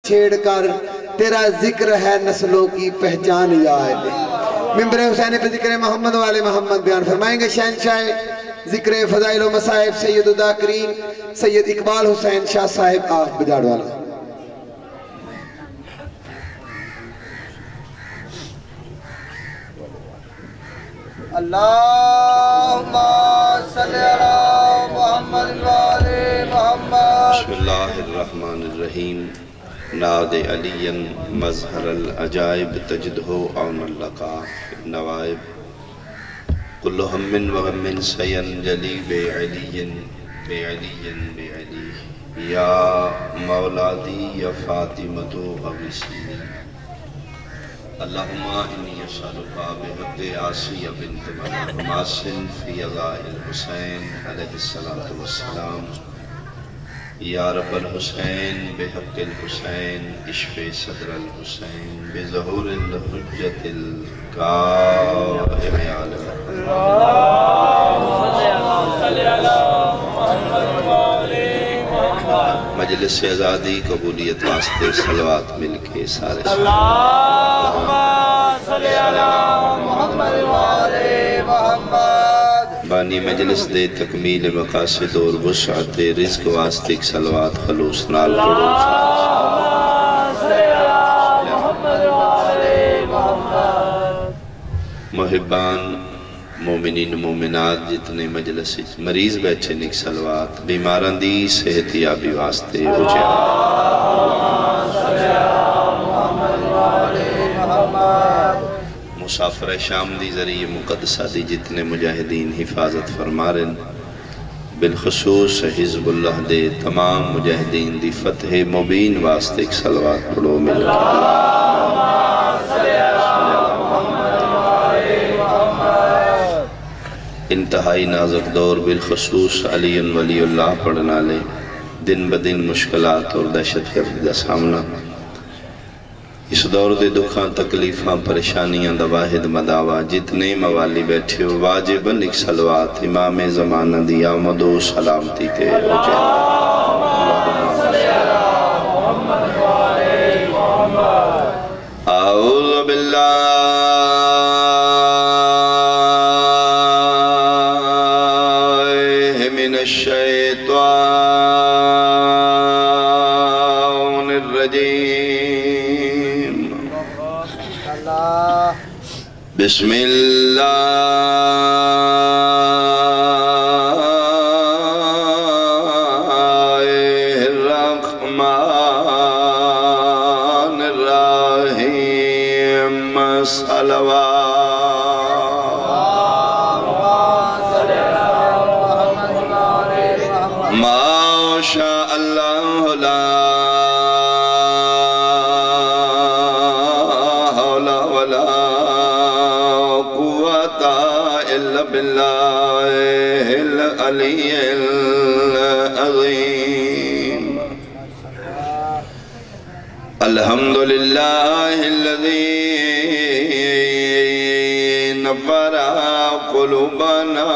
چھیڑ کر تیرا ذکر ہے نسلوں کی پہچان یاد ممبر حسین پہ ذکر محمد والے محمد بیان فرمائیں گے شہنشاہ ذکر فضائل و مصائب سید الذاکرین سید اقبال حسین شاہ صاحب آف بجاڑ والا اللہم صلی علی محمد والے محمد بسم اللہ الرحمن الرحیم ناد علی مظہر العجائب تجدہو عون اللقا نوائب کل ہم وغم سین جلی بے علی بے علی بے علی یا مولادی یا فاطمت غوثی اللہم انی اسألکا بحق آسیہ بنت محماسن فی اغاء الحسین علیہ السلام یا رب الحسین بحق الحسین اشف صدر الحسین بظہور الحجت القائم عالم مجلس ازادی قبولیت واسطے صلوات مل کے سارے اللہم صلی علی محمد والے محمد بانی مجلس دے تکمیل مقاصد اور وسعت رزق واسطے صلوات خلوص نال پڑھو محبان مومنین مومنات جتنے مجلس مریض بیٹھے نک صلوات بیماران دی صحت یابی واسطے ہو جائے مسافر شام دی ذریعہ مقدسہ دی جتنے مجاہدین حفاظت فرمارن بالخصوص حزب اللہ دے تمام مجاہدین دی فتح مبین واسطے ایک صلوات پڑھو مل انتہائی نازک دور بالخصوص علی ولی اللہ پڑھنا لے دن بدن مشکلات اور دہشت گرد دا سامنا اس دور دے دکھاں تکلیفاں پریشانیاں دا واحد مداوع جتنے موالی بیٹھے ہو واجباً ایک صلوات امام زمانہ دی آمد و سلامتی تے ہو جائے اعوذ باللہ من الشیطان الرجیم بسم اللہ الرحمن الرحیم صلوات ما شاء اللہ لا حول ولا قوة إلا بالله العلي العظيم الحمد لله الذي نور قلوبنا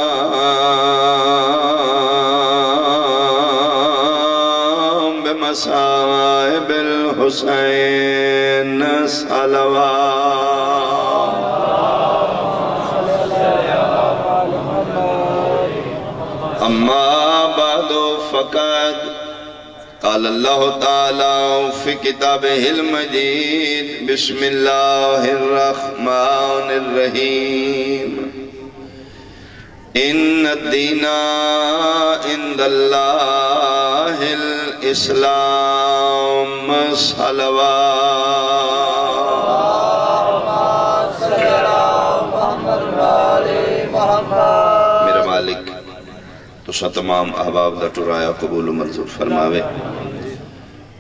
بمصائب الحسين صلوات اما بعد فقد قال الله تعالى في كتابه المجيد بسم الله الرحمن الرحيم ان الدين عند الله الاسلام صلوات میرا مالک تو سا تمام احباب دا ٹرایا قبول و منظور فرماوے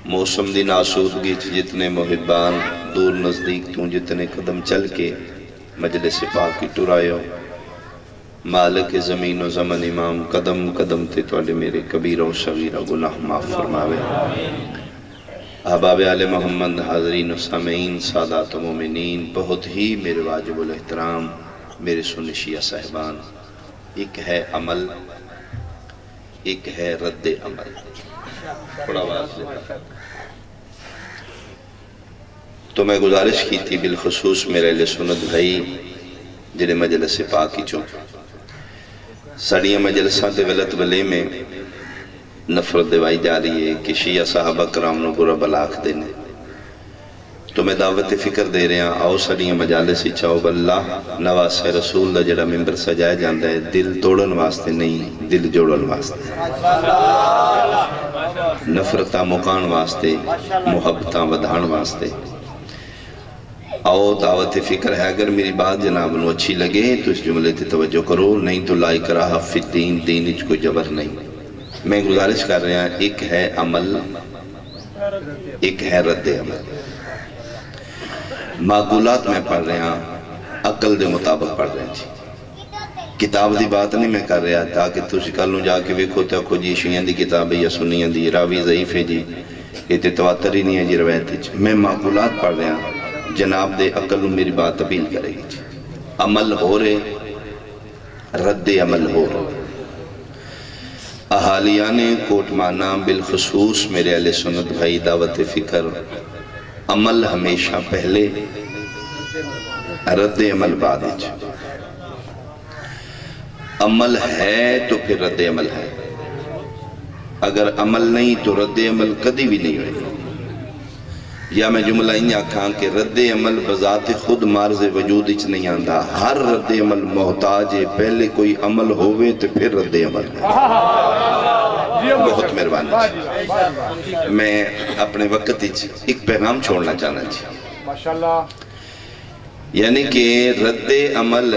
موسم دی ناسودگی جتنے محبان دور نزدیک تو جتنے قدم چل کے مجلس پاک کی ٹرائیو مالک زمین و زمن امام قدم قدم تے توڑے میرے کبیرہ و صغیرہ گناہ معاف فرماوے احباب آل محمد حاضرین و سامعین سادات و مومنین بہت ہی میرے واجب الاحترام میرے سنشیہ صاحبان ایک ہے عمل ایک ہے رد عمل بڑا واضح تو میں گزارش کی تھی بالخصوص میرے اہل سنت بھائی جڑے مجلس پاکی چوں سڑیاں مجلساں تے غلط ولی میں نفرت دوائی جا رہی ہے کہ شیعہ صحابہ کرام نو برا بلاخ دینے تو میں دعوت فکر دے رہے ہیں آؤ سڑیاں مجالس چاہو باللہ نواس رسول دا جڑا ممبر سجائے جاندہ ہے دل توڑن واسطے نہیں دل جوڑن واسطے نفرتاں مکان واسطے محبتاں ودھان واسطے آؤ دعوت فکر ہے اگر میری بات جناب نو اچھی لگے تو اس جملے تے توجہ کرو نہیں تو لا اکراہ فی الدین دین اچ کوئی جبر نہیں میں گزارش کر رہا ہوں ایک ہے عمل ایک ہے رد عمل معقولات میں پڑھ رہا ہوں عقل دے مطابق پڑھ رہے ہیں جی کتاب دی بات نہیں میں کر رہا تاکہ تُسی کل جا کے ویکھو تے آکھو جی شیعہ دی کتاب ہے یا سنیاں دی راوی ضعیف ہے جی یہ تے تواتر ہی نہیں ہے جی روایت میں معقولات پڑھ رہا ہوں جناب دے عقل میری بات اپیل کرے گی جی عمل ہو رہے رد عمل ہو رہے احالیان کوٹ مانا بالخصوص میرے اہل سنت بھائی دعوت فکر عمل ہمیشہ پہلے رد عمل بعد عمل ہے تو پھر رد عمل ہے اگر عمل نہیں تو رد عمل کدی بھی نہیں ہوئے یا میں جملہ انہی آکھاں کہ رد عمل بذات خود مارز وجود اچ نہیں آندھا ہر رد عمل محتاج ہے پہلے کوئی عمل ہوئے تو پھر رد عمل ہے بہت مہربانی میں اپنے وقت ایک پیغام چھوڑنا چاہنا چاہیے یعنی کہ رد عمل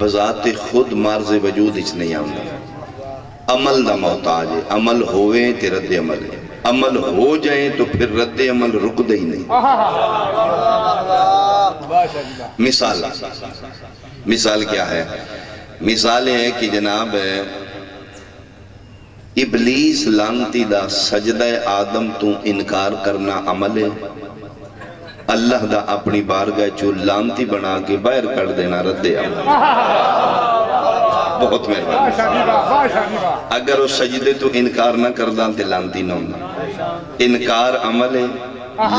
بذات خود مارز وجود اچ نہیں آندھا عمل دا محتاج ہے عمل ہوئے تو رد عمل ہے عمل ہو جائیں تو پھر رد عمل رک دے ہی نہیں مثال کیا ہے مثال ہے کہ جناب ابلیس لانتی دا سجدہ آدم تو انکار کرنا عمل ہے اللہ دا اپنی بارگاہ چو لانتی بنا کے باہر کر دینا رد عمل بہت مہربانی اگر اس سجدے تو انکار نہ کرداں تے لانتی نہ ہونا انکار عمل ہے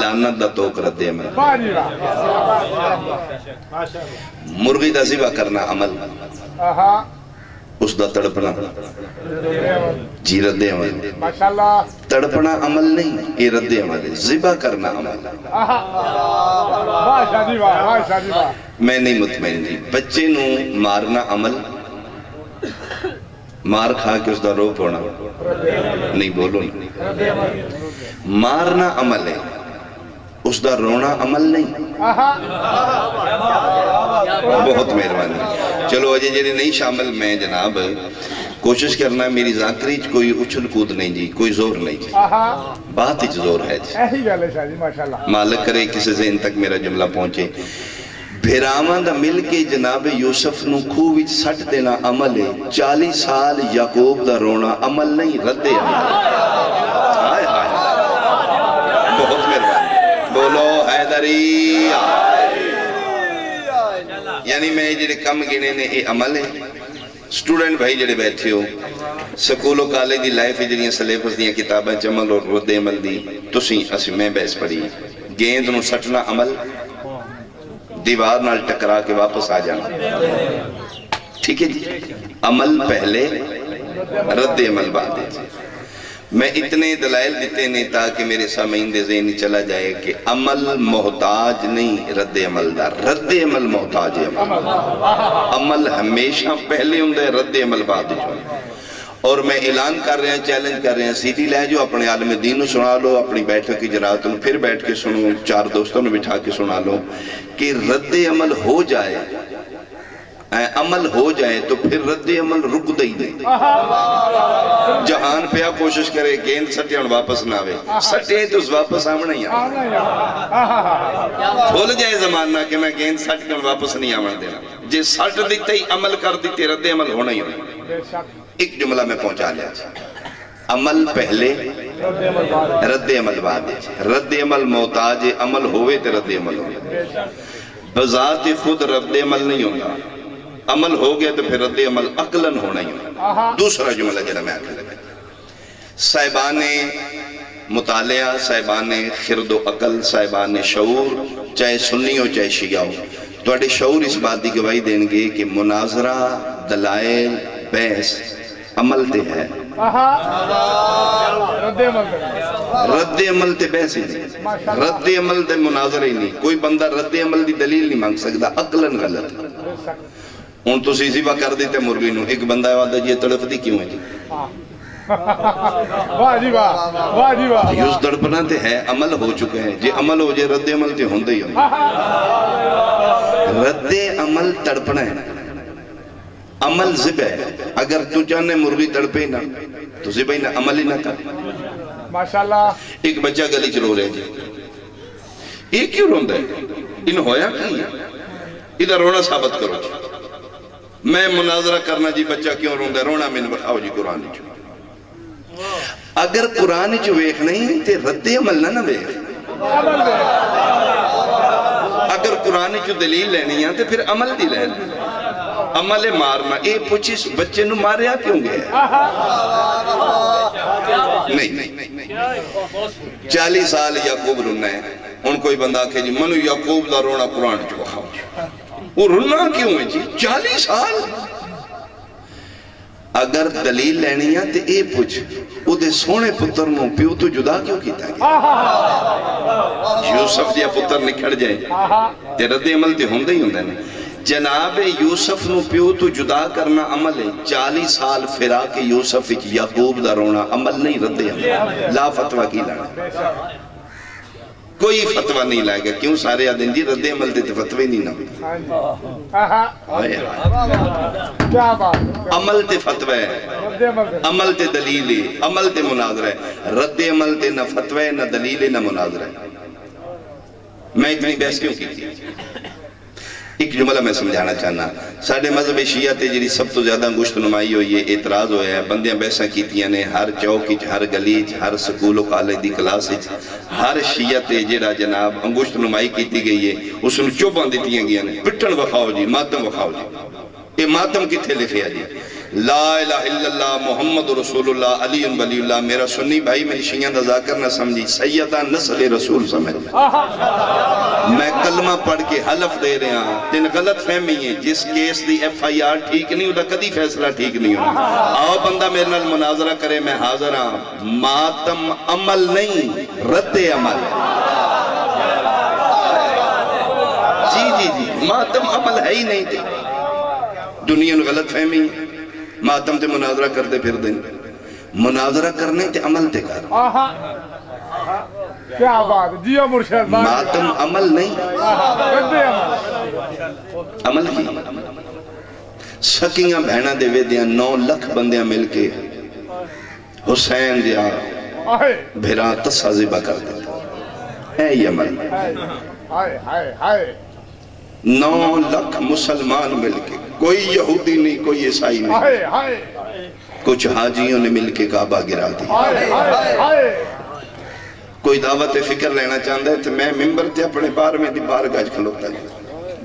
لانت دا توک رد عمل مرغی دا ذبح کرنا عمل اس دا تڑپنا جی رد عمل تڑپنا عمل نہیں یہ رد عمل ہے ذبح کرنا عمل میں نہیں مطمئن جی بچے نو مارنا عمل مار کھا کے اس دا رو پونا نہیں بولو مارنا عمل ہے اس دا رونا عمل نہیں بہت مہربانی چلو اجے جڑے نہیں شامل میں جناب کوشش کرنا میری ذاکری کوئی اچھل کود نہیں جی کوئی زور نہیں جی بات ہی زور ہے جی مالک کرے کسی ذہن تک میرا جملہ پہنچے بھیرامان دا مل کے جناب یوسف نو خوبی سٹ دینا عمل ہے 40 سال یعقوب دا رونا عمل نہیں رد عمل آئے آئے بہت مہربانی بولو حیدری یعنی میں جڑے کم گنے نے اے عمل ہے سٹوڈنٹ بھائی جڑے بیٹھے ہو سکول و کالج دی لائف جڑیاں سلیبس دیاں کتابیں عمل اور رد عمل دی تسی اسی میں بحث پڑھی گیند نو سٹنا عمل دیوار نال ٹکرا کے واپس آ جانا ٹھیک ہے جی عمل پہلے رد عمل بعد ہے میں اتنے دلائل دیتے نہیں تاکہ میرے سامعین دے ذہنی چلا جائے کہ عمل محتاج نہیں رد عمل دا رد عمل محتاج ہے عمل ہمیشہ پہلے ہوں دے رد عمل بعد جو اور میں اعلان کر رہے ہیں چیلنج کر رہے ہیں سیدھی لے جو اپنے عالم دین سنا لو اپنی بیٹھک کی جرات پھر بیٹھ کے سنو 4 دوستوں نے بٹھا کے سنا لو کہ رد عمل ہو جائے عمل ہو جائے تو پھر رد عمل رک دے دے جہان پہ کوشش کرے گیند سٹے اور واپس نہ آوے سٹے تو واپس آمنا ہی بھول جائے زمانہ کہ میں گیند سٹ کے واپس نہیں آمنا دینا جے سٹ دیتے ہی عمل کر دیتے رد عمل ہونا ہی ہونا ایک جملہ میں پہنچا لیا عمل پہلے رد عمل بعد رد عمل محتاج عمل ہوئے تو رد عمل ہوئے بذات خود رد عمل نہیں ہوتا عمل ہو گیا تو پھر رد عمل عقلاً ہونا ہی ہونا دوسرا جملہ جنہ میں آکھا لگا صاحبان مطالعہ صاحبان خرد و عقل صاحبان شعور چاہے سنی ہو چاہے شیعہ ہو تو شعور اس بات کی گواہی دیں گے کہ مناظرہ دلائل بحث عمل تے ہے رد عمل تے بحث ہی نہیں رد عمل تے مناظرہ ہی نہیں کوئی بندہ رد عمل دی دلیل نہیں مانگ سکتا عقلاً غلط ہوں تو اسی بات کر دیتے مرغی نو ایک بندہ ہے وعدہ جی تڑپ دی کیوں ہے جی واہ جی واہ واہ جی واہ یوز تڑپنا تے ہے عمل ہو چکے ہیں جی عمل ہو جائے رد عمل تے ہوندے ہی رد عمل تڑپنا ہے عمل ذبح ہے اگر تو چاہنے مرغی تڑپے نہ تو ذبح ہی نہ عمل ہی نہ کر ماشاءاللہ ایک بچہ گلی چلو رہے جی یہ کیوں روندہ ہے ان ہویا کی ادھر رونا ثابت کرو جی میں مناظرہ کرنا جی بچہ کیوں روندہ ہے رونا میں نے بتاؤ جی قرآن جو اگر قرآن جو ویخ نہیں تے رد عمل نہ ویخ اگر قرآن جو دلیل لینی ہے تو پھر عمل دی لین عمل مارنا اے پوچھی بچے نو ماریا کیوں گیا نہیں 40 سال یعقوب رونا ہے ان کوئی بندہ کہے جی منو یعقوب دا رونا قرآن جو بخاؤ وہ رونا کیوں ہے جی 40 سال اگر دلیل لینی ہے تو اے پوچھ او دے سونے پتر نو پیو تو جدا کیوں کیتا گیا یوسف دیا پتر نکھڑ جائے تے رد عمل تے ہوندے ہی ہوندے ہیں جناب یوسف نو پیو تو جدا کرنا عمل ہے 40 سال فراق یوسف یعقوب دا رونا عمل نہیں رد عمل لا فتوہ کی لانا کوئی فتوہ نہیں لائے گا کیوں سارے آدھیں جی رد عمل تے فتوہ نہیں نہ عمل تے فتوہ ہے عمل تے دلیل ہے عمل تے مناظرہ ہے رد عمل تے نہ فتوہ ہے نہ دلیل ہے نہ مناظرہ ہے میں اتنی بحث کیوں کی تھی ایک جملہ میں سمجھانا چاہنا ساڑھے مذہب شیعہ تے جی سب تو زیادہ انگشت نمائی ہوئی ہے اعتراض ہوئے ہیں بندیاں بحثاں کیتیاں نے ہر چوک ہر گلی ہر سکول و کالج دی کلاس ہر شیعہ تے جیڑا جناب انگشت نمائی کیتی گئی ہے اس نے چوباں دیتیاں گیا نے پٹن وخاؤ جی ماتم وخاؤ جی یہ ماتم کتھے لکھیا جی لا الہ الا اللہ محمد رسول اللہ علی ولی اللہ میرا سنی بھائی میری شیعہ دا ذاکر نہ سمجھی سیدہ نسل رسول سمجھ میں کلمہ پڑھ کے حلف دے رہے ہیں تین غلط فہمی ہے جس کیس دی ایف آئی آر ٹھیک نہیں ہوتا کدی فیصلہ ٹھیک نہیں ہوتا آؤ بندہ میرے نال مناظرہ کرے میں حاضر ہوں ماتم عمل نہیں رد عمل جی ماتم عمل ہے ہی نہیں تھی دنیا غلط فہمی ماتم تے مناظرہ کرتے پھر دیں مناظرہ کرنے تے عمل تے کر کیا بات جیو مرشد ماتم عمل نہیں عمل کی سکیاں بہنہ دے وے دیاں 9 لکھ بندیاں مل کے حسین دیا بھیرا تسا ذبح کر دیتا ہے یہ عمل 9 لکھ مسلمان مل کے کوئی یہودی نہیں کوئی عیسائی نہیں کچھ حاجیوں نے مل کے کعبہ گرا دی کوئی دعوت فکر لینا چاہتا ہے تو میں ممبر تے اپنے بار میں دی بار گاج کھلوتا ہے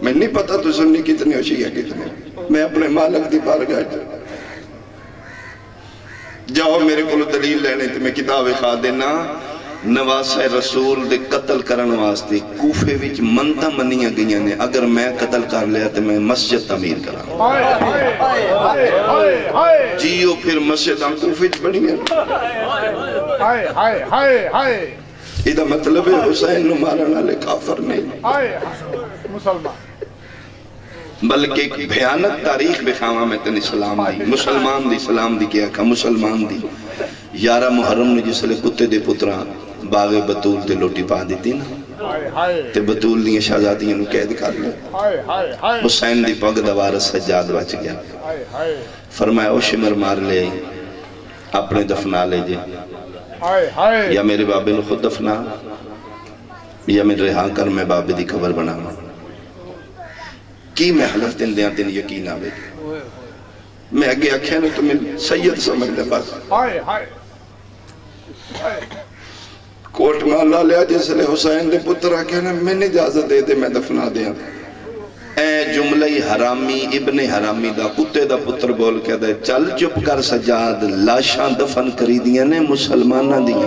میں نہیں پتا تو سننی کتنے ہو شیعہ کتنے میں اپنے مالک دی بار گاج جاؤ میرے کو دلیل لینے تو میں کتاب خواہ دینا نواسہ رسول دے قتل کرن واسطے کوفے وچ منتا منیاں گئیاں نے اگر میں قتل کر لیا تو میں مسجد تعمیر کرا جیو پھر مسجد ہم کوفے وچ بڑی ہیں یہ مطلب ہے حسین نو مارنا لے کافر نہیں بلکہ ایک بھیانک تاریخ بخواہ میں تن اسلام دی مسلمان دی اسلام دی کیا کھا مسلمان دی 11 محرم نے جس لئے کتے دے پتران باغ بطول تے لوٹی پا دیتی نا تے بطول دیئے شہزادیاں نو قید کر لیا حسین دی پگ دوار سجاد بچ گیا فرمایا او شمر مار لے اپنے دفنا لے جے یا میرے بابے نو خود دفنا یا میں رہا کر میں بابے دی قبر بنا کی میں حلف دن دیاں تین یقین آوے میں اگے اکھے نا تو میں سید سمجھ دے بس کوٹ مالا لیا جس لئے حسین دے پتر آکے نا میں نے اجازت دے دے میں دفنا دیا اے جملہ حرامی ابن حرامی دا کتے دا پتر بول کے دے چل چپ کر سجاد لاشاں دفن کری دیا نے مسلمانہ دیا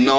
9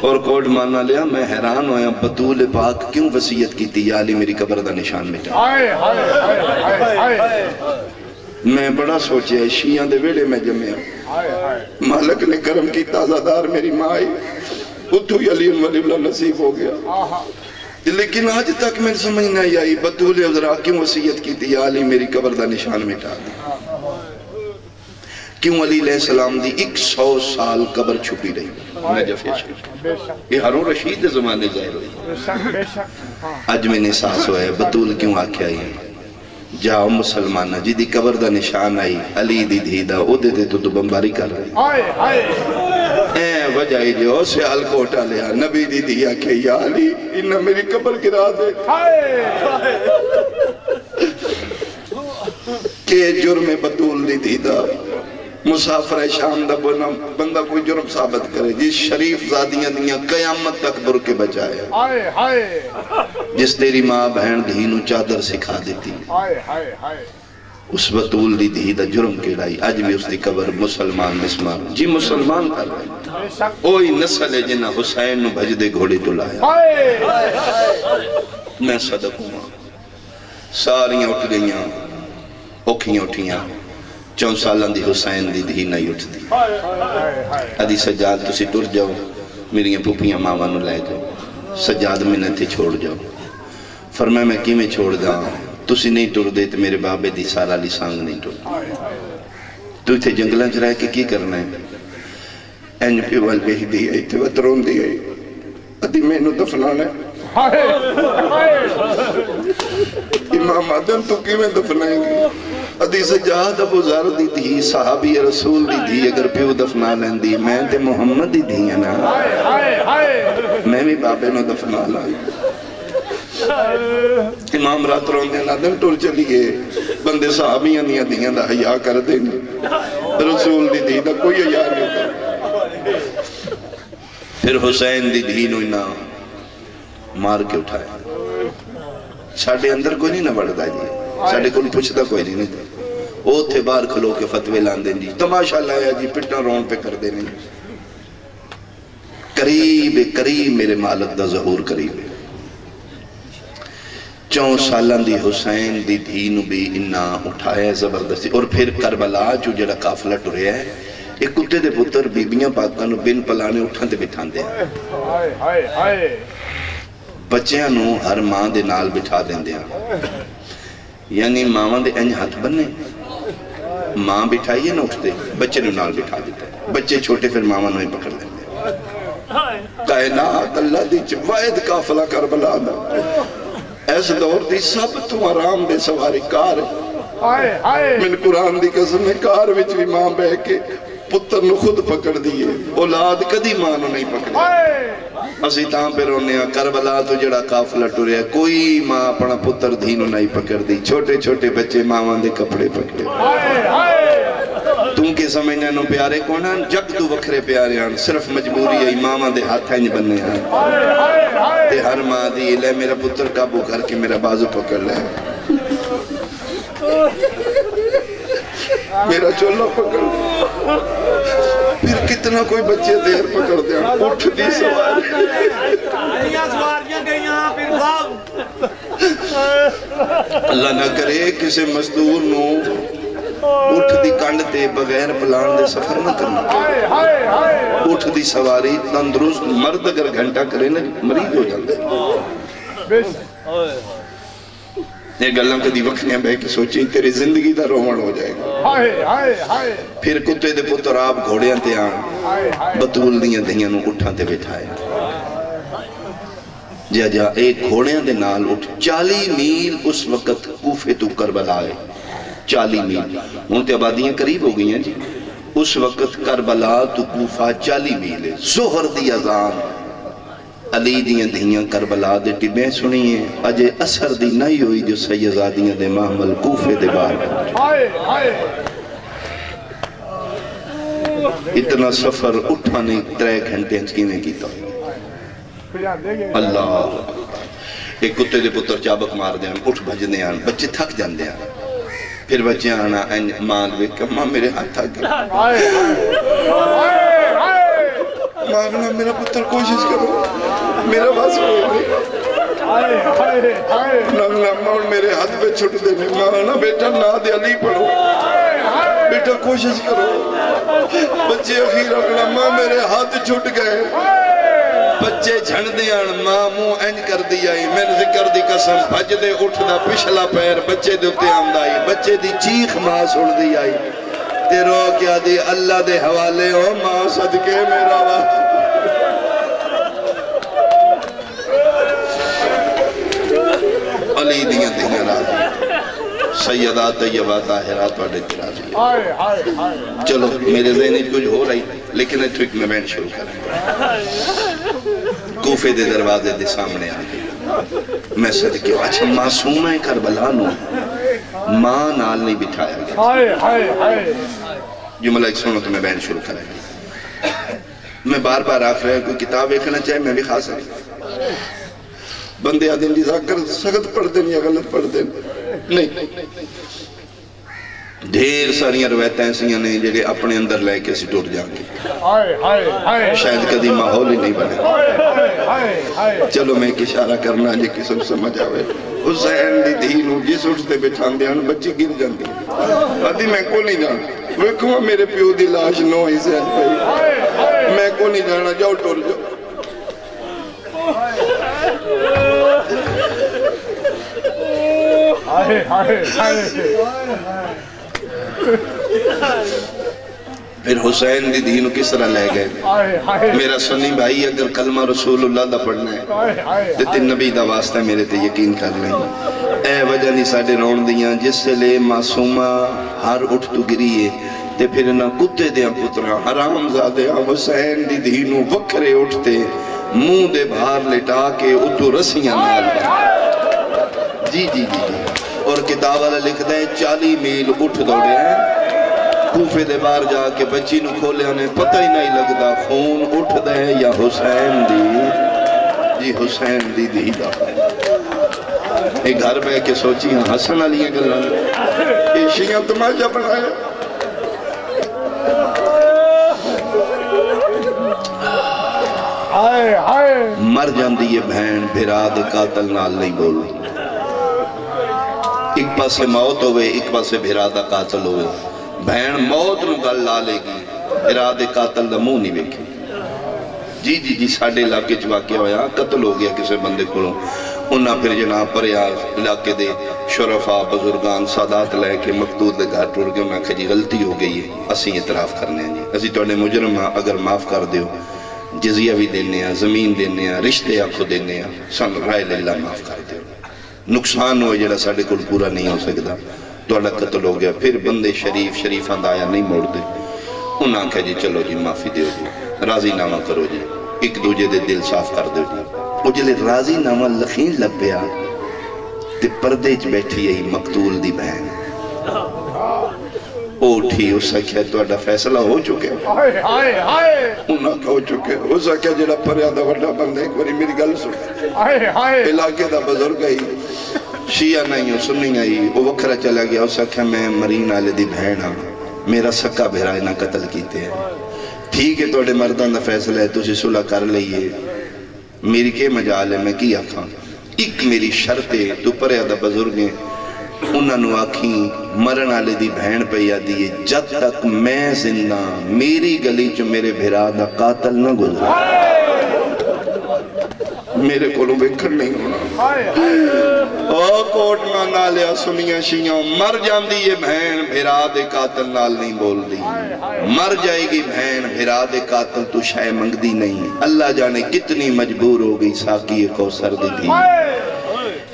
اور کوٹ مانا لیا میں حیران ہویا بطول پاک کیوں وصیت کی تھی یا علی میری قبر دا نشان مٹا میں بڑا سوچیا شیعہ دے ویڑے میں جمعیا مالک نے کرم کی تازہ دار میری ماں آئی اتھو علی ولی اللہ نصیب ہو گیا لیکن آج تک میں سمجھ نہیں آئی بطول عذرا کیوں وصیت کی تھی یا علی میری قبر دا نشان مٹا دی کیوں علی علیہ السلام دی 100 سال قبر چھپی رہی نجف عشق یہ ہارون رشید زمانے ظاہر ہوئی آج میں نے احساس ہوا ہے بطول کیوں آکھیا ہے جاؤ مسلمانہ جی دی قبر دا نشان آئی علی دی دھیدہ او دے دے تو بمباری کر رہی اے وجہ جو سیال کوٹا لیا نبی دی دیا کہ یا علی انہا میری قبر گرا دے کہ جرم بطول دی دھیدہ مسافر شام دا بندہ کوئی جرم ثابت کرے جس شریف زادیاں دیاں قیامت تک بر کے بچائے جس تیری ماں بہن دھینو چادر سکھا دیتی اس بطول دی دھی دا جرم کیڑائی آج بھی اس دی قبر مسلمان مسمار جی مسلمان کر رہے اوہی نسل ہے جنہ حسین نو بھج دے گھوڑی تو لایا میں صدق ہوں ساریاں اٹھ گئیاں اوکھیاں اٹھیاں 4 سالان دی حسین دی دھی نہیں اٹھ دی ادھی سجاد تسی ٹر جاؤ میری پھوپیاں ماوانو لے جاؤ سجاد میں نے تھے چھوڑ جاؤ فرمایا میں کی میں چھوڑ جاؤں تسی نہیں ٹر دے تو میرے بابے دی سارا لی سانگ نہیں ٹر تو تھے جنگلان چ رہے کہ کی کرنا ہے این پی وال بیہ دی آئی تھے وطرون دی آئی ادھی میں نو دفنانا ہے امام آدم تو کی میں دفنائیں گی ادھی سجاد ابو ذر دی دھی صحابی رسول دی دھی اگر پیو دفنا لیں دی میں تے محمد دی دھی ہے نا میں بھی بابے نو دفنا لائیں امام رات رون دے نادم ٹول چلی گئے بندے صحابیاں دیا دیاں دا حیاء کر دیں رسول دی دھی دا کوئی حیاء نہیں کر پھر حسین دی دھی نو انہا مار کے اٹھائے ساڑھے اندر کوئی نہیں نہ بڑھتا جی ساڑھے کوئی پوچھتا کوئی نہیں وہ تھے بار کھلو کے فتوے لان دیں جی تماشا لایا جی پٹنا رون پہ کر دینے قریب میرے مالک دا ظہور قریب 4 سالان دی حسین دی دھینو بھی انہا اٹھایا زبردستی اور پھر کربلا جو جڑا قافلہ ٹریا ہے ایک کتے دے پتر بیبیاں پاکانو بن پلانے اٹھان دے بٹھان دے بچیاں نو ہر ماں دے نال بٹھا دیں دیا یعنی ماں دے انج ہاتھ بننے ماں بٹھائیے نہ اٹھتے بچے نو نال بٹھا دیتے بچے چھوٹے پھر ماں نو ہی پکڑ لیں دے کائنات اللہ دی واحد قافلہ کربلا دا ایس دور دی سب تو آرام دے سواری کار من قرآن دی قسم میں کار وچ بھی ماں بے کے پتر نو خود پکڑ دیئے اولاد کدی ماں نو نہیں پکڑے اسی تاں پہ رونے کربلا تو جڑا قافلہ ٹریا کوئی ماں اپنا پتر دھینو نہیں پکڑ دی چھوٹے چھوٹے بچے ماں دے کپڑے پکڑے تم کے سمجھنے نو پیارے کونان جگ دو وکھرے پیارے آن صرف مجبوری ہے ماں دے ہاتھیں نہیں بننے آن تے ہر ماں دی لے میرا پتر قابو کر کے میرا بازو پکڑ لے میرا چولہ پکڑ لے پھر کتنا کوئی بچے دیر پکڑ دیا اٹھ دی سواریاں گئیاں پھر بھاگ اللہ نہ کرے کسے مزدور نو اٹھ دی کنڈتے بغیر پلان دے سفر نہ کرنا اٹھ دی سواری تندرست مرد اگر گھنٹہ کرے نا مریض ہو جاندے یہ گلوں کے دی وقتیاں بے کے سوچیں تیری زندگی دا رومن ہو جائے گا پھر کتے دے پتر آپ گھوڑیاں تے آن بطول دیاں دیاں نو اٹھاں تے بٹھائے جا ایک گھوڑیاں دے نال اٹھ 40 میل اس وقت کوفے تو کربلا ہے 40 میل ان تے آبادیاں قریب ہو گئی ہیں جی اس وقت کربلا تو کوفہ 40 میل ہے ظہر دی اذان علی دیاں دیاں کربلا دے ٹبیں سنی ہیں اجے اثر دی نہیں ہوئی جو سیدزادیاں دے محمل کوفے دے بار اتنا سفر اٹھانے 3 گھنٹے ہنچکینے کی تو اللہ ایک کتے دے پتر چابک مار دیں اٹھ بھج دیں بچے تھک جان دیں پھر بچے آنا مال بے کماں میرے ہاتھ تھک گئے مانگنا میرا پتر کوشش کرو میرا بس کوئی نہیں نہ مانگ میرے ہاتھ پہ چھٹ دینے مانگنا بیٹا نہ دے علی پڑھو بیٹا کوشش کرو بچے اخیر اپنا ماں میرے ہاتھ چھٹ گئے بچے جھن دیان ماں منہ انج کر دی آئی میں نے ذکر دی قسم بھج دے اٹھ دا پچھلا پیر بچے دے اتے آمد آئی بچے دی چیخ ماں سن دی آئی تے رو کیا دی اللہ دے حوالے ہو ماں صدقے میرا وقت علی دیاں دیاں راضی سیدات طیبات طاہرات واڑے راضی چلو میرے ذہن کچھ ہو رہی لیکن ایک میں بینڈ شروع کریں کوفے دے دروازے دے سامنے آگئے میں صدقے اچھا معصوم ہے کربلا نو ماں نال نہیں بٹھایا گیا جملہ ایک سنو تو میں بینڈ شروع کریں میں بار بار آخر ہے کوئی کتاب ایکھنا چاہے میں بھی خاص ہے بندے آدھیں جیسا کر سخت پڑھ دیں یا غلط پڑھ دیں نہیں ڈھیر ساریاں روایتیں ایسیاں نے جڑے اپنے اندر لے کے سی ٹوٹ جائیں گے شاید کدی ماحول ہی نہیں بنے چلو میں ایک اشارہ کرنا جی قسم سمجھ آوے حسین دی دینوں جس اٹھتے بچھان دیاں بچی گر جاندی آدھی میں کو نہیں جانا ویکھوں میرے پیو دی لاش نو ہی سے پئی میں کو نہیں جانا جاؤ ٹور جاؤ پھر حسین دی دین کس طرح لے گئے میرا سنی بھائی اگر کلمہ رسول اللہ دا پڑھنا ہے تو تین نبی دا واسطہ میرے تے یقین کر لیں اے وجہ نہیں ساڑھے رون دیاں جس سے لے معصومہ ہر اٹھ تو گری ہے تے پھر نہ کتے دیاں پترہ حرام زادیاں حسین دی دینوں وکھرے اٹھتے منہ دے بھار لٹا کے اتو رسیاں نال جی جی جی اور کتاب والا لکھ دیں 40 میل اٹھ دوڑے ہیں کوفے دے بار جا کے بچی نو کھولے انہیں پتہ ہی نہیں لگتا خون اٹھ دے یا حسین دی جی حسین دی دی دا ایک گھر بے کے سوچی ہاں حسن علی اگر یہ شیعہ تماشا بنایا مر جاندی یہ بہن بھیرا دے قاتل نال نہیں بول ایک پاسے موت ہوئے ایک پاسے بھیرا دا قاتل ہوئے بہن موت نو گل لا لے گی بھیرا دے قاتل دا منہ نہیں بیکھی جی جی جی ساڑھے علاقے چ واقعہ ہویا قتل ہو گیا کسی بندے کو انہاں پھر جناب پریاز علاقے دے شرفا بزرگان سادات لے کے مقتول دے گھر ٹوڑ گئے انہاں کہ جی غلطی ہو گئی ہے اسی اعتراف کرنے ہیں جی اسی توڑے مجرم اگر معاف کر دیو جزیہ بھی دینے ہیں زمین دینے ہیں رشتے آنکھو دینے ہیں سن رائے اللہ معاف کر دیو نقصان ہوئے جڑا ساڑھے کل پورا نہیں ہو سکتا توڑا قتل ہو گیا پھر بندے شریف اندایا نہیں موڑ دے انہاں کہا جی چلو جی معافی دیو جی راضی نامہ کرو جی ایک دوجہ دے دل صاف کر دیو جی وہ جلے راضی نامہ لخین لگ پیا تے پردے چ بیٹھی ہے مقتول دی بہن اوٹھی اس سکھیا توڑا فیصلہ ہو چکے انہاں کا ہو چکے ہو سکھیا جڑا پریادہ وڈا بندے ایک باری میری گل سن علاقے دا بزرگ ہے شیعہ نہیں ہو سنی نہیں وہ وکھرا چلا گیا اس سکھیا میں مرین آلے دی بہن ہاں میرا سکا بھیرا انہاں قتل کیتے ہیں ٹھیک ہے توڑے مردان دا فیصلہ ہے تُسی صلح کر لئیے میری کے مجال ہے میں کی آکھاں ایک میری شرط ہے تو پریادہ بزرگ ہیں انہاں نو آکھیں مرن آلے دی بہن پہ یادی ہے جب تک میں زندہ میری گلی چو میرے بھیرا دا قاتل نہ گزرا میرے کولوں بکھر نہیں ہونا او کوٹ نہ نالیا سنیا شیعوں مر جاندی یہ بہن بھیرا دے قاتل نال نہیں بول دی مر جائے گی بہن بھیرا دے قاتل تو شے منگ دی نہیں اللہ جانے کتنی مجبور ہو گئی ساکی کوثر دی تھی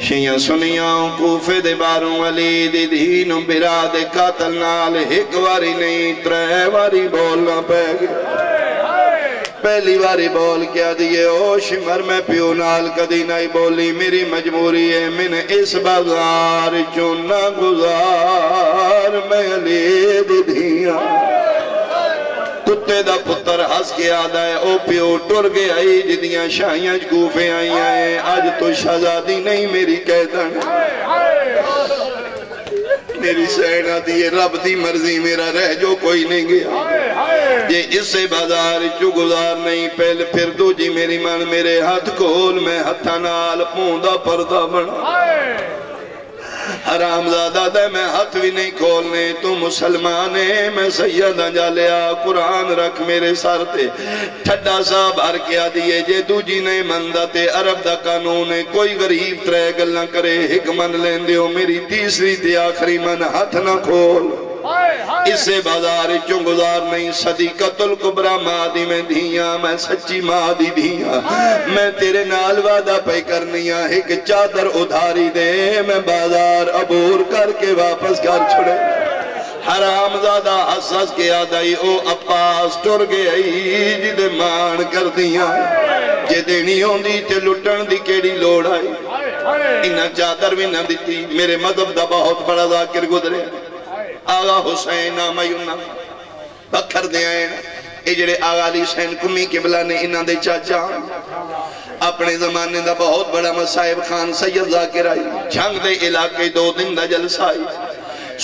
شیعہ سنیاں کوفے دے باروں علی دی دینوں بھیرا دے قاتل نال ایک واری نہیں ترے واری بولنا پہ گئے پہلی باری بول کیا دیئے او شمر میں پیو نال کدی نہیں بولی میری مجبوری ہے من اس بازار چونہ گزار میں علی دی دھیاں کتے دا پتر ہس کے آدھا ہے او پیو ٹر گئے آئی جدیاں شاہیاں کوفے آئی آئے آج تو شہزادی نہیں میری کہتن میری سینہ دی رب دی مرضی میرا رہ جو کوئی نہیں گیا یہ اس سے بازار چو گزار نہیں پہلے پھر دو جی میری من میرے ہاتھ کھول میں ہتھا نال پوندا پردہ بنا حرام زادہ دے میں ہاتھ بھی نہیں کھولنے تو مسلمانے میں سیدہ جا لیا قرآن رکھ میرے سار تے ٹھڈا سا بھر کیا دیئے جے دو جی نہیں مندہ تے عرب دا قانون ہے کوئی غریب ترے گل نہ کرے ایک من لین دیو میری تیسری تے آخری من ہاتھ نہ کھول اس سے بازار چوں گزار نہیں صدیقت القبرہ مادی میں دھیاں میں سچی مادی دھیاں میں تیرے نال وعدہ پہ کرنیاں ایک چادر ادھاری دے میں بازار عبور کر کے واپس کر چھڑے حرام زادہ حساس کے آدائی او اپاس ٹر گئی جدے مان کر دیاں جے دینی ہوندی تے لٹن دی کیڑی لوڑ آئی انہا چادر بھی نہ دیتی میرے مذہب دا بہت بڑا ذاکر گزرے آغا حسین آمیونہ بکھر دے آئے اے جڑے آغا علی حسین کمی قبلہ نے انہاں دے چاچا اپنے زمانے دا بہت بڑا مصائب خان سید ذاکر آئی جھنگ دے علاقے 2 دن دا جلسہ آئی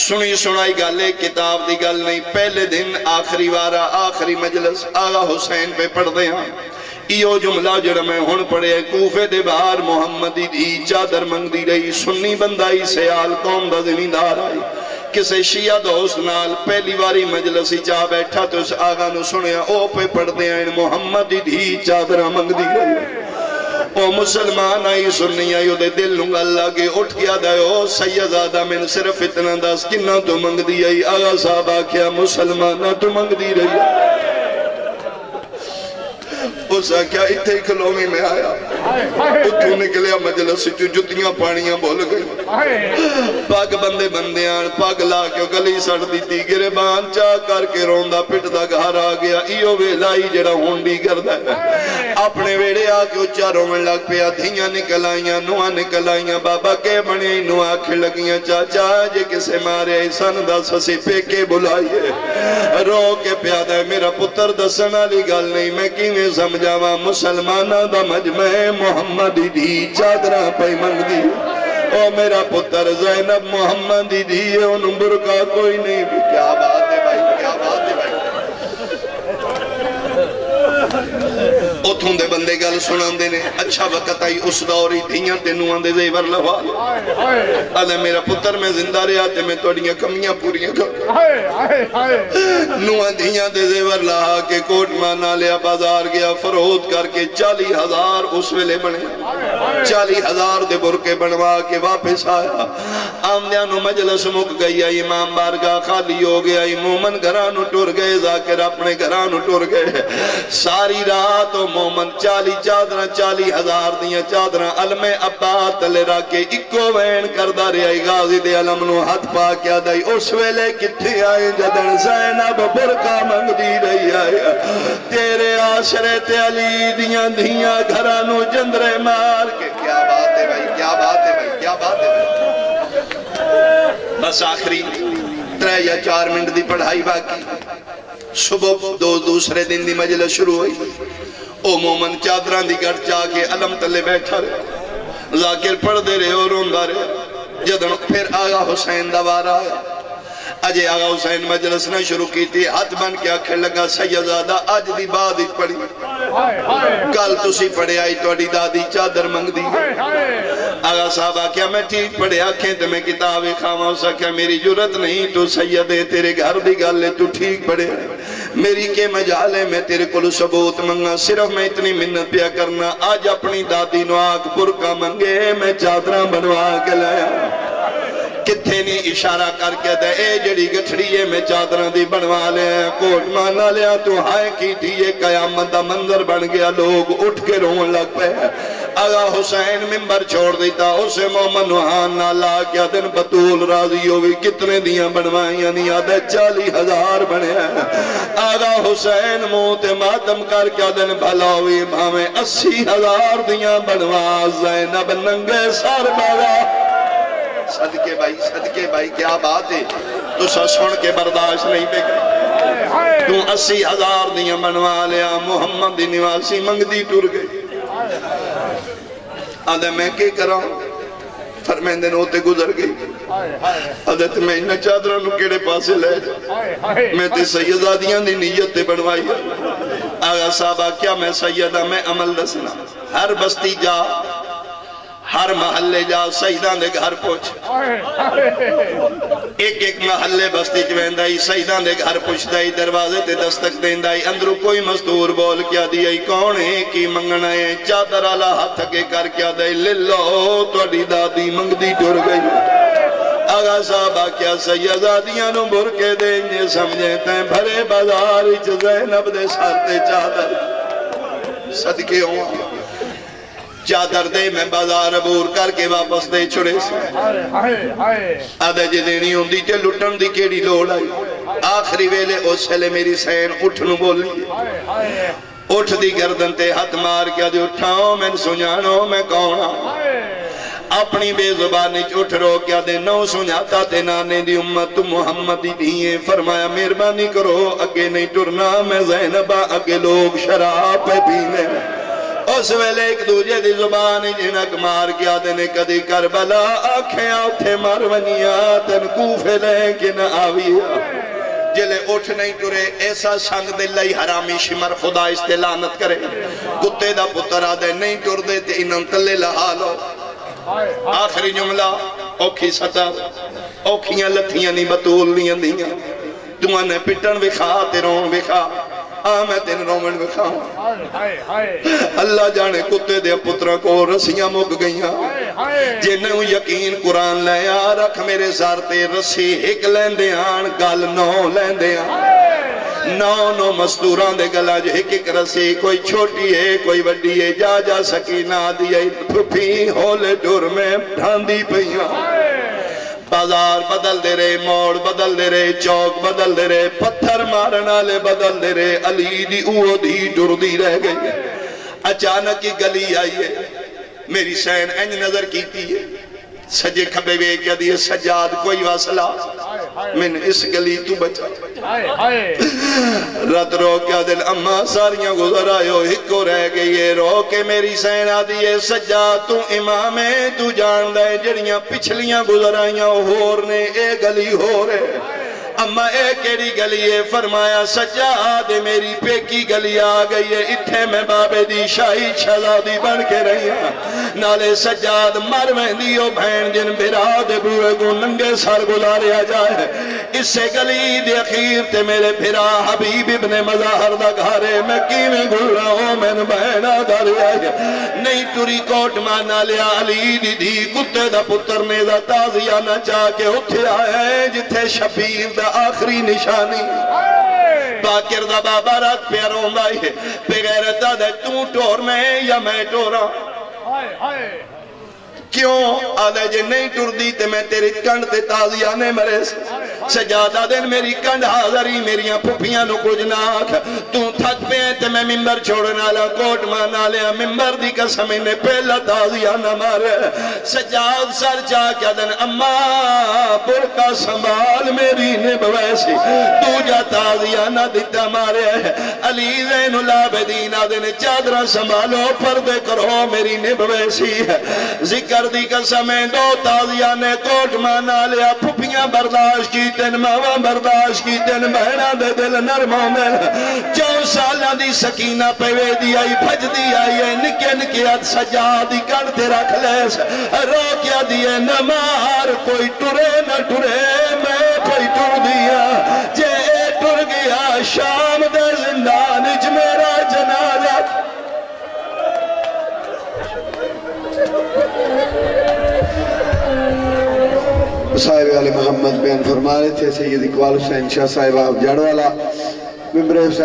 سنی سنائی گالے کتاب دی گل نہیں پہلے دن آخری وارہ آخری مجلس آغا حسین پہ پڑھ دے ہاں ایو جملہ جڑا میں ہون پڑے کوفے دے باہر محمدی دی چادر منگ دی رہی سنی بندائی سیال قوم دا زمیندار آئی کسے شیعہ دوست نال پہلی واری مجلسی چاہ بیٹھا تو اس آغا نو سنیا او پہ پڑھ دے ہیں محمدی دی چادر منگ دی رہی او مسلمان آئی سننی آئی دے دل نگا اللہ کے اٹھ گیا دے او سیدزادہ من صرف اتنا داس کنہ تو منگ دی آئی آغا صاحب آکھیا مسلمانہ تو منگ دی رہی اسا کیا اتھے کھلومی میں آیا اتھو نکلیا مجلس جو جتیاں پانیاں بول گئی پاک بندے بندیاں پاک لا کے گلی سڑ دیتی گربان چاہ کر کے روندہ پٹ دا گھر آ گیا ایو ویلائی جڑا ہونڈی کر دا اپنے ویڑے آ کے اچھا رومن لگ پیا دھیاں نکل آئیاں نوہ نکل آئیاں بابا کے بنے نوہ آنکھیں لگیاں چاچا جے کسے مارے ایسان دا سسی پہ کے بلائیے رو کے پیادہ ہے میرا پتر دسنا لی گل نہیں میں کیویں سمجھاوا مسلمانہ دا مجمع محمدی دی چادرہ پہ منگ دی او میرا پتر زینب محمدی دی ان برکا کوئی نہیں بھی کیا بات ہے بھائی کیا بات ہے بھائی اتھوں دے بندے گل سنان دے نے اچھا وقت آئی اس دوری دھیاں تے نوان دے زیور لوال آدھے میرا پتر میں زندہ رہا تے میں توڑیاں کمیاں پوریاں کر نوان دھیاں دے زیور لہا کے کوٹ مانا لیا بازار گیا فروت کر کے 40,000 اس ویلے بنے 40,000 دے برکے بنوا کے واپس آیا آمدیانو مجلس مک گئی امام بارگاہ خالی ہو گیا مومن گھرانو ٹور گئے ذاکر اپنے گھرانو ٹور گئے ساری رات و مومن 40 چادرہ 40,000 دیاں چادرہ علم عباد تلے راکے اکو وین کردہ رہی غازی دے علم نو ہاتھ پا کیا دائی اس ویلے کتھے آئے جدن زینب برکا منگ دی رہی آئے تیرے عاشرت علی دیاں دیاں گھرانو جندرے مار کے کیا بات ہے بھائی کیا بات ہے بھائی کیا بات ہے بھائی بس آخری 3 یا 4 منٹ دی پڑھائی باقی صبح دوسرے دن دی مجلس شروع ہوئی او مومن چادران دی گھر چاہ کے علم تلے بیٹھا رہے ذاکر پڑھ دے رہے اور روندہ رہے جدن پھر آغا حسین دوارا آیا اجے آغا حسین مجلس نہ شروع کی تھی ہاتھ بن کے آکھر لگا سیدزادہ آج دی بعد ہی پڑھی کل تسی پڑھے آئی توڑی دادی چادر منگ دی آغا صاحب آکھیا میں ٹھیک پڑھے آکھیں تو میں کتابیں خامہ اسا کیا میری جرت نہیں تو سیدے تیرے گھر دی گل لے تو ٹھیک پڑھے میری کے مجالے میں تیرے کلو ثبوت منگا صرف میں اتنی منت پیا کرنا آج اپنی دادی نو آگ برکا منگے میں چادرہ بنوا کے لایا کتھے نہیں اشارہ کر کے دے اے جڑی گٹھڑیے میں چادرہ دی بنوا لے کوٹ مانا لیا تو ہائے کی تھی یہ قیامت دا منظر بن گیا لوگ اٹھ کے رون لگ پہ آغا حسین ممبر چھوڑ دیتا اسے مومن وحان نالا کیا دن بطول راضی ہوئی کتنے دیاں بنوائیاں نہیں آدھے 40,000 بنے ہیں آغا حسین موت ماتم کر کیا دن بھلا ہوئی بھامیں 80,000 دیاں بنوا زینب ننگے سار بارا صدقے بھائی کیا بات ہے تو سن کے برداشت نہیں پہ گئی تو 80,000 دیاں بنوا لیا محمد نواسی منگ دی ٹور گئی آدھے میں کے کراؤں فرمیندے نے ہوتے گزر گئی حضرت میں انہا چادرہ نو کیڑے پاسے لے جا میں تے سیدادیاں دی نیت تے بنوائی آگا صاحبہ کیا میں سیدہ میں عمل دسنا ہر بستی جا ہر محلے جا سیدان دے گھر پوچھ ایک ایک محلے بستی چویندائی سیدان دے گھر پوچھ دائی دروازے تے دستک دیندائی اندرو کوئی مزدور بول کیا دیائی کون ہے کی منگنا ہے چادر آلہ ہاتھ کے کر کیا دائی للہ توڑی دادی منگ دی ٹور گئی آگا صاحبہ کیا سیدادیاں نو برکے دیں سمجھیں تیں بھرے بازار اچھ زینب دے سارتے چادر صدقے ہوں چادر دے میں بازار عبور کر کے واپس دے چھڑے سے آدھے جی دینی ہوں دی تے لٹن دی کیڑی لوڑ آئی آخری ویلے اس سے میری سین اٹھنو بولی اٹھ دی گردن تے ہاتھ مار کیا دی اٹھاؤں میں سنیانو میں کونا اپنی بے زبانی اٹھ رو کیا دے نو سنیاتا تے نانے دی امت محمدی دیئے فرمایا مہربانی کرو اگے نہیں ٹرنا میں زینبہ اگے لوگ شراب پہ پینے اس ویلے ایک دوجہ دی زبانی جنک مار کیا دینے کدی کربلا آنکھیں آتھے مرونیاں تن کوفے لیکن آویا جلے اٹھ نہیں ٹرے ایسا سنگ دلائی حرامی شمر خدا استعلانت کرے کتے دا پتر آدھے نہیں ٹر دے تے انہاں تلے لحالو آخری جملہ اوکھی سطر اوکھیاں لتھیاں نہیں بطول نہیں دیاں دعا نے پٹن وکھا تیرون وکھا میں تین رومن بکھاؤں اللہ جانے کتے دے پترہ کو رسیاں مک گئیاں جنہوں یقین قرآن لے آ رکھ میرے سارتے رسی ایک لیندے آن گل نو لیندے آن نو مستوران دے گلا جو ایک رسی کوئی چھوٹی ہے کوئی وڈی ہے جا جا سکینہ دیا پھپی ہولے ڈور میں ڈھاندی پہیاں بازار بدل دے رہے موڑ بدل دے رہے چوک بدل دے رہے پتھر مارنا لے بدل دے رہے علی دی اوہ دی ڈر دی رہ گئی اچانک کی گلی آئی ہے میری سین انج نظر کیتی ہے سجے کھبے بے کیا دیئے سجاد کوئی واصلہ من اس گلی تو بچا رات رو کیا دل اممہ ساریاں گزر آئیو ہکو رہ گئی ہے رو کے میری سینہ دیئے سجاد تو امام ہے تو جان دے جڑیاں پچھلیاں گزر آئیاں ہور نے اے گلی ہو رہے اما اے کیڑی گلی ہے فرمایا سجاد میری پیکی گلی آ گئی ہے اتھے میں بابے دی شاہی شہزادی بن کے رہی ہیں نالے سجاد مر مہندیو بہن جن بھراد بروے کو ننگے سر گزاریا جائے اس سے گلی دی اخیر تے میرے بھرا حبیب ابن مظاہر دا گھارے میں کیویں گھرا ہوں میں بہنہ داریا نہیں ٹوری کوٹ مانا لیا علی دی دی کتے دا پتر نے دا تازیہ نہ چاہ کے اٹھے آئے جتھے شبیر دا آخری نشانی باکر دا بابا رات پیروں بائی ہے بغیرتا دے تو ٹور میں یا میں ٹورا کیوں آدھے جے نہیں ٹر دی تے میں تیری کنڈ تے تازیانے مرے سجادہ دن میری کنڈ حاضری میریاں پھپیاں نو کچھ ناکھ تو تھک پہ تے میں ممبر چھوڑنا لیا کوٹ مانا لیا ممبر دی قسم نے پہلا تازیانہ مارے سجاد سر چاہ کیا دن اماں برکا سنبھال میری نب ویسی تو جا تازیانہ دیتا مارے علی زین العابدین آدھن چادرہ سنبھالو پردے کرو میری نب ویسی ذکر دی قسمیں دو تازیانے کوٹ مانا لیا پھپیاں برداشت کی تن ماما برداشت کی تن بہنہ دے دل نرموں میں 4 سالہ دی سکینہ پیوے دی آئی بھج دی آئی ہے نکے نکیات سجادی کرتے رکھ لیس رو کیا دیئے نمار کوئی ٹرے نہ ٹرے میں کوئی ٹر دیا جے ٹر گیا شام دے زندان اچ میرا جنازہ صاحب علی محمد بیان فرما رہے تھے سید اقبال حسین شاہ صاحب آپ جاڑ والا ممبر حسین